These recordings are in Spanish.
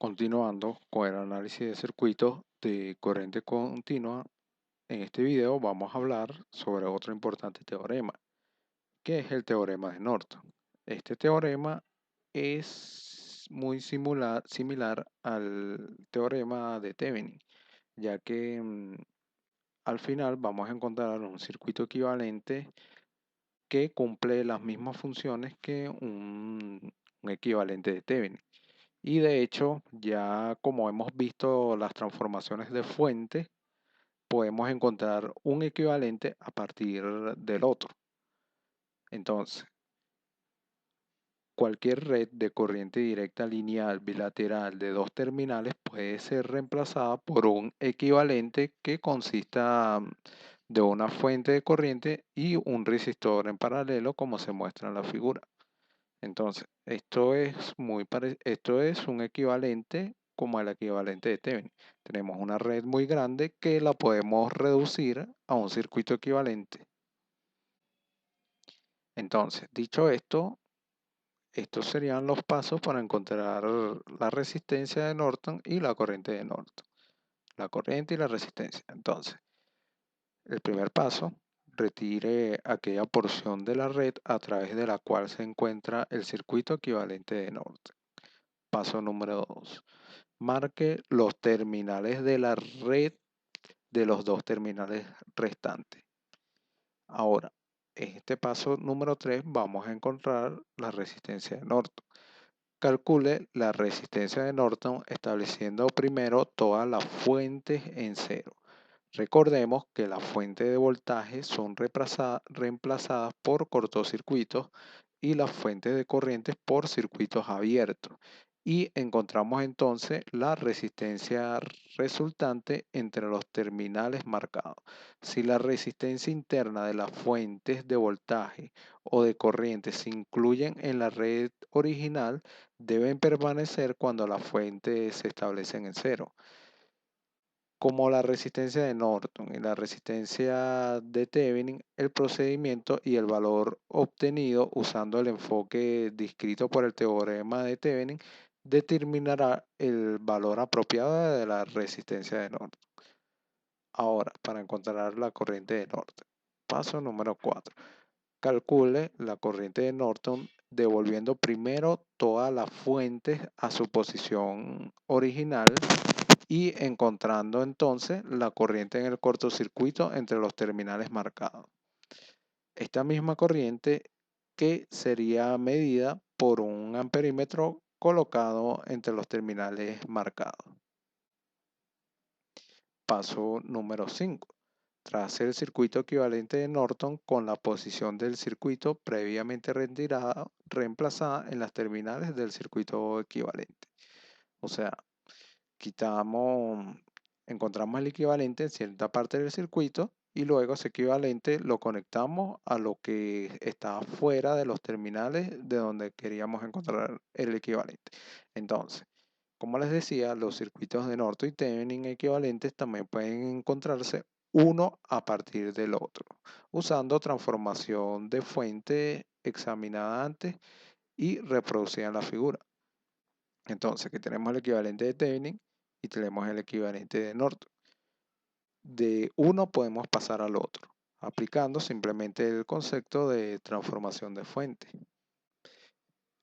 Continuando con el análisis de circuitos de corriente continua, en este video vamos a hablar sobre otro importante teorema, que es el teorema de Norton. Este teorema es muy similar al teorema de Thevenin, ya que al final vamos a encontrar un circuito equivalente que cumple las mismas funciones que un equivalente de Thevenin. Y de hecho, ya como hemos visto las transformaciones de fuente, podemos encontrar un equivalente a partir del otro. Entonces, cualquier red de corriente directa lineal bilateral de dos terminales puede ser reemplazada por un equivalente que consista de una fuente de corriente y un resistor en paralelo, como se muestra en la figura. Entonces, esto es un equivalente como el equivalente de Thevenin. Tenemos una red muy grande que la podemos reducir a un circuito equivalente. Entonces, dicho esto, estos serían los pasos para encontrar la resistencia de Norton y la corriente de Norton. La corriente y la resistencia. Entonces, el primer paso, retire aquella porción de la red a través de la cual se encuentra el circuito equivalente de Norton. Paso número 2. Marque los terminales de la red de los dos terminales restantes. Ahora, en este paso número 3 vamos a encontrar la resistencia de Norton. Calcule la resistencia de Norton estableciendo primero todas las fuentes en cero. Recordemos que las fuentes de voltaje son reemplazadas por cortocircuitos y las fuentes de corrientes por circuitos abiertos. Y encontramos entonces la resistencia resultante entre los terminales marcados. Si la resistencia interna de las fuentes de voltaje o de corriente se incluyen en la red original, deben permanecer cuando las fuentes se establecen en cero. Como la resistencia de Norton y la resistencia de Thevenin, el procedimiento y el valor obtenido usando el enfoque descrito por el teorema de Thevenin determinará el valor apropiado de la resistencia de Norton. Ahora, para encontrar la corriente de Norton. Paso número 4. Calcule la corriente de Norton devolviendo primero todas las fuentes a su posición original y encontrando entonces la corriente en el cortocircuito entre los terminales marcados. Esta misma corriente que sería medida por un amperímetro colocado entre los terminales marcados. Paso número 5. Trace el circuito equivalente de Norton con la posición del circuito previamente reemplazada en las terminales del circuito equivalente. O sea, encontramos el equivalente en cierta parte del circuito y luego ese equivalente lo conectamos a lo que está fuera de los terminales de donde queríamos encontrar el equivalente. Entonces, como les decía, los circuitos de Norton y Thevenin equivalentes también pueden encontrarse uno a partir del otro, usando transformación de fuente examinada antes y reproducida en la figura. Entonces, aquí tenemos el equivalente de Thevenin y tenemos el equivalente de Norton. De uno podemos pasar al otro, aplicando simplemente el concepto de transformación de fuente.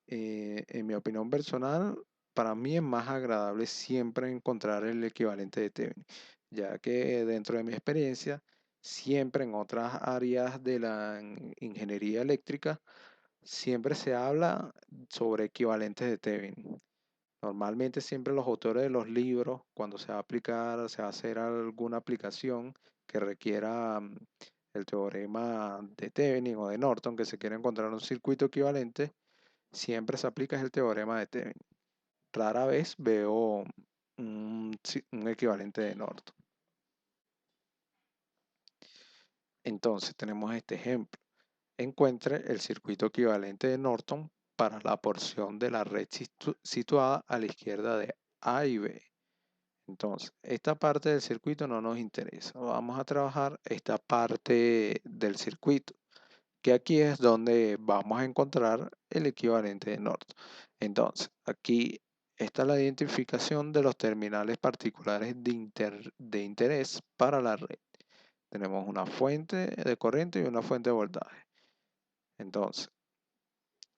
En mi opinión personal, para mí es más agradable siempre encontrar el equivalente de Thevenin, ya que dentro de mi experiencia, siempre en otras áreas de la ingeniería eléctrica, siempre se habla sobre equivalentes de Thevenin. Normalmente siempre los autores de los libros, cuando se va a aplicar, se va a hacer alguna aplicación que requiera el teorema de Thevenin o de Norton, que se quiere encontrar un circuito equivalente, siempre se aplica el teorema de Thevenin. Rara vez veo un equivalente de Norton. Entonces tenemos este ejemplo. Encuentre el circuito equivalente de Norton para la porción de la red situada a la izquierda de A y B. Entonces, esta parte del circuito no nos interesa. Vamos a trabajar esta parte del circuito, que aquí es donde vamos a encontrar el equivalente de Norton. Entonces, aquí esta es la identificación de los terminales particulares de interés para la red. Tenemos una fuente de corriente y una fuente de voltaje. Entonces,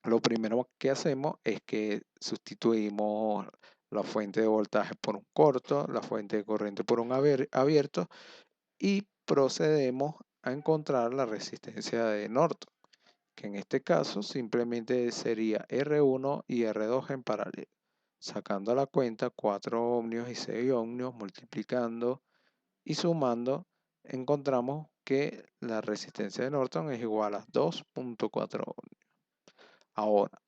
lo primero que hacemos es que sustituimos la fuente de voltaje por un corto, la fuente de corriente por un abierto y procedemos a encontrar la resistencia de Norton, que en este caso simplemente sería R1 y R2 en paralelo. Sacando a la cuenta 4 ohmios y 6 ohmios, multiplicando y sumando, encontramos que la resistencia de Norton es igual a 2.4 ohmios. Ahora,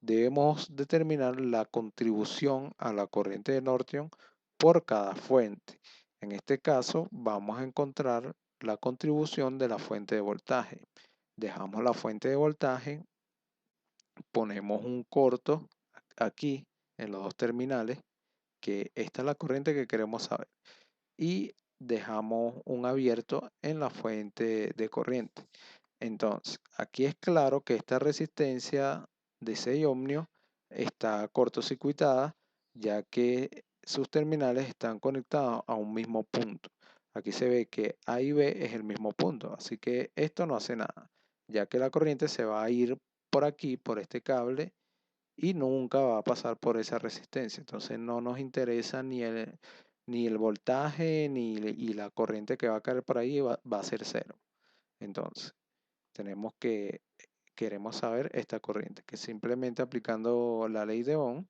debemos determinar la contribución a la corriente de Norton por cada fuente. En este caso, vamos a encontrar la contribución de la fuente de voltaje. Dejamos la fuente de voltaje, ponemos un corto aquí en los dos terminales, que esta es la corriente que queremos saber, y dejamos un abierto en la fuente de corriente. Entonces, aquí es claro que esta resistencia de 6 ohmios está cortocircuitada, ya que sus terminales están conectados a un mismo punto. Aquí se ve que A y B es el mismo punto, así que esto no hace nada, ya que la corriente se va a ir por aquí, por este cable, y nunca va a pasar por esa resistencia. Entonces no nos interesa ni el voltaje y la corriente que va a caer por ahí va a ser cero. Entonces, queremos saber esta corriente, que simplemente aplicando la ley de Ohm,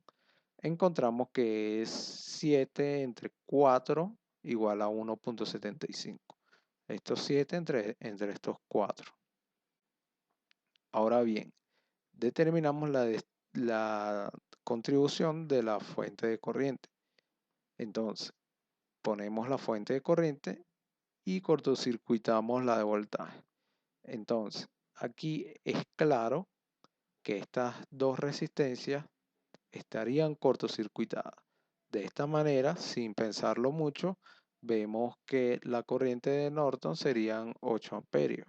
encontramos que es 7 entre 4 igual a 1.75. Estos 7 entre estos 4. Ahora bien, determinamos la contribución de la fuente de corriente. Entonces, ponemos la fuente de corriente y cortocircuitamos la de voltaje. Entonces, aquí es claro que estas dos resistencias estarían cortocircuitadas. De esta manera, sin pensarlo mucho, vemos que la corriente de Norton serían 8 amperios.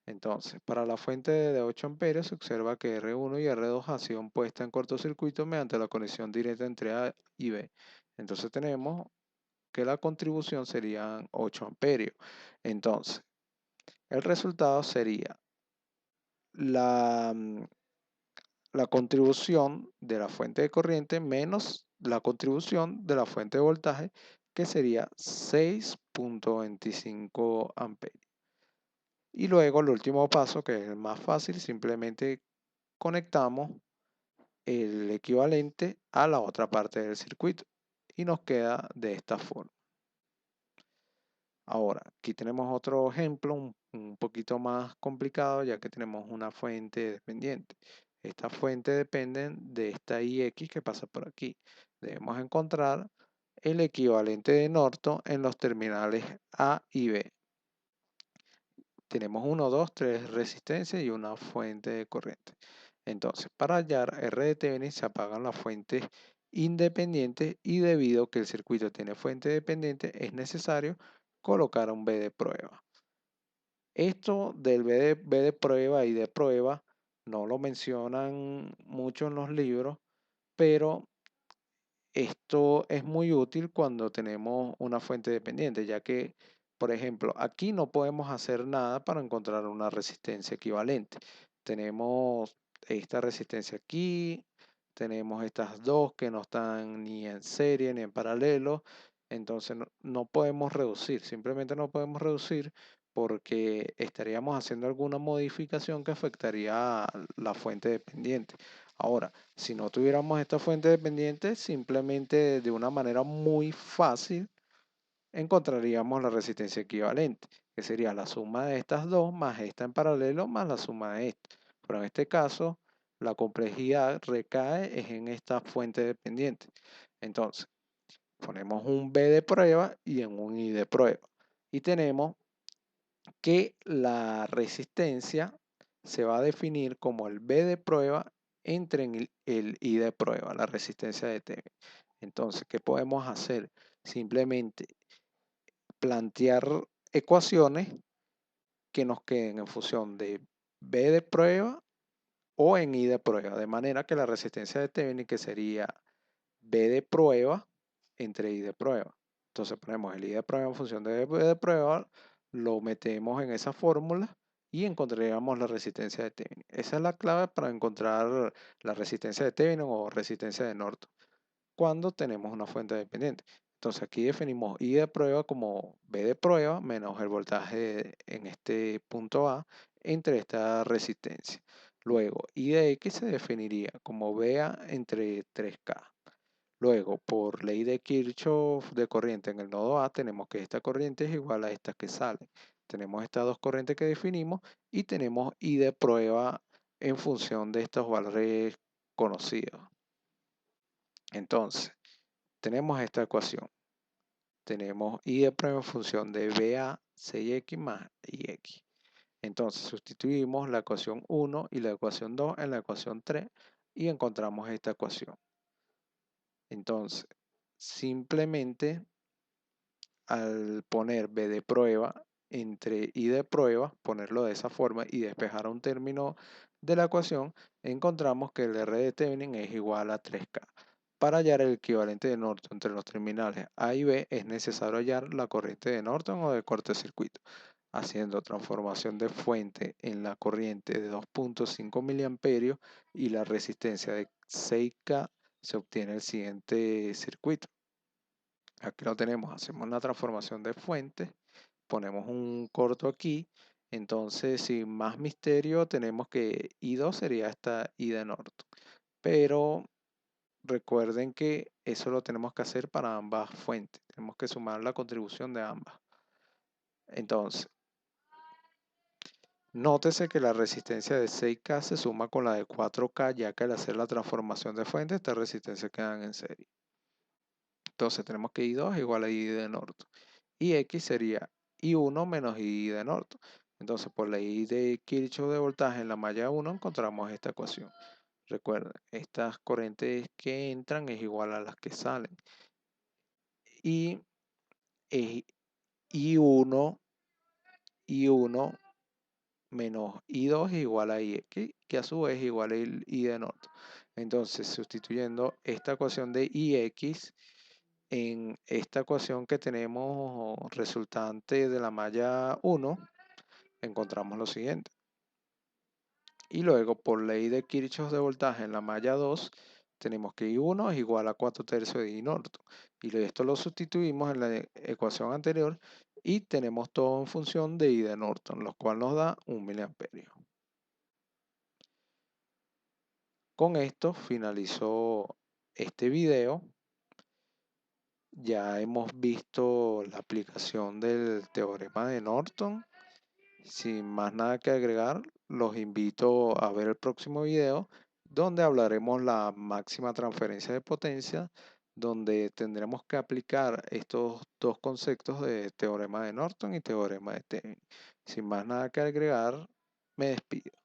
Entonces, para la fuente de 8 amperios se observa que R1 y R2 han sido puestas en cortocircuito mediante la conexión directa entre A y B. Entonces tenemos que la contribución serían 8 amperios. Entonces, el resultado sería la, la contribución de la fuente de corriente menos la contribución de la fuente de voltaje, que sería 6.25 amperios. Y luego el último paso, que es el más fácil, simplemente conectamos el equivalente a la otra parte del circuito y nos queda de esta forma. Ahora, aquí tenemos otro ejemplo un poquito más complicado, ya que tenemos una fuente dependiente. Esta fuente depende de esta IX que pasa por aquí. Debemos encontrar el equivalente de Norton en los terminales A y B. Tenemos 1, 2, 3 resistencias y una fuente de corriente. Entonces, para hallar R de Thevenin se apagan las fuentes independientes y debido a que el circuito tiene fuente dependiente, es necesario colocar un B de prueba. Esto del B de prueba y de prueba no lo mencionan mucho en los libros, pero esto es muy útil cuando tenemos una fuente dependiente, ya que, por ejemplo, aquí no podemos hacer nada para encontrar una resistencia equivalente. Tenemos esta resistencia aquí, tenemos estas dos que no están ni en serie ni en paralelo, entonces no podemos reducir, simplemente no podemos reducir porque estaríamos haciendo alguna modificación que afectaría a la fuente dependiente. Ahora, si no tuviéramos esta fuente dependiente, simplemente de una manera muy fácil encontraríamos la resistencia equivalente, que sería la suma de estas dos más esta en paralelo más la suma de esta. Pero en este caso, la complejidad recae en esta fuente dependiente. Entonces, ponemos un B de prueba y en un I de prueba. Y tenemos que la resistencia se va a definir como el B de prueba entre en el I de prueba, la resistencia de T. Entonces, ¿qué podemos hacer? Simplemente plantear ecuaciones que nos queden en función de B de prueba o en I de prueba, de manera que la resistencia de Thevenin que sería B de prueba entre I de prueba. Entonces ponemos el I de prueba en función de B de prueba, lo metemos en esa fórmula y encontraríamos la resistencia de Thevenin. Esa es la clave para encontrar la resistencia de Thevenin o resistencia de Norton cuando tenemos una fuente dependiente. Entonces aquí definimos I de prueba como B de prueba menos el voltaje en este punto A entre esta resistencia. Luego, I de X se definiría como BA entre 3K. Luego, por ley de Kirchhoff de corriente en el nodo A, tenemos que esta corriente es igual a esta que sale. Tenemos estas dos corrientes que definimos y tenemos I de prueba en función de estos valores conocidos. Entonces, tenemos esta ecuación. Tenemos I de prueba en función de BA 6X más IX. Entonces, sustituimos la ecuación 1 y la ecuación 2 en la ecuación 3 y encontramos esta ecuación. Entonces, simplemente al poner B de prueba entre I de prueba, ponerlo de esa forma y despejar un término de la ecuación, encontramos que el R de Thevenin es igual a 3K. Para hallar el equivalente de Norton entre los terminales A y B es necesario hallar la corriente de Norton o de cortocircuito. Haciendo transformación de fuente en la corriente de 2.5 mA y la resistencia de 6K se obtiene el siguiente circuito. Aquí lo tenemos, hacemos una transformación de fuente, ponemos un corto aquí, entonces sin más misterio tenemos que I2 sería esta I de Norton, pero recuerden que eso lo tenemos que hacer para ambas fuentes, tenemos que sumar la contribución de ambas. Entonces, nótese que la resistencia de 6K se suma con la de 4K, ya que al hacer la transformación de fuente, estas resistencias quedan en serie. Entonces tenemos que I2 es igual a I de Norton. Y X sería I1 menos I de Norton. Entonces, por la ley de Kirchhoff de voltaje en la malla 1 encontramos esta ecuación. Recuerden, estas corrientes que entran es igual a las que salen. Y I1, I1 menos I2 es igual a IX, que a su vez es igual a I de Norton. Entonces, sustituyendo esta ecuación de IX en esta ecuación que tenemos resultante de la malla 1, encontramos lo siguiente. Y luego, por ley de Kirchhoff de voltaje en la malla 2, tenemos que I1 es igual a 4/3 de I Norton. Y esto lo sustituimos en la ecuación anterior y tenemos todo en función de I de Norton, lo cual nos da 1 mA. Con esto finalizó este video. Ya hemos visto la aplicación del teorema de Norton. Sin más nada que agregar, los invito a ver el próximo video donde hablaremos la máxima transferencia de potencia, donde tendremos que aplicar estos dos conceptos de teorema de Norton y teorema de Thevenin. Sin más nada que agregar, me despido.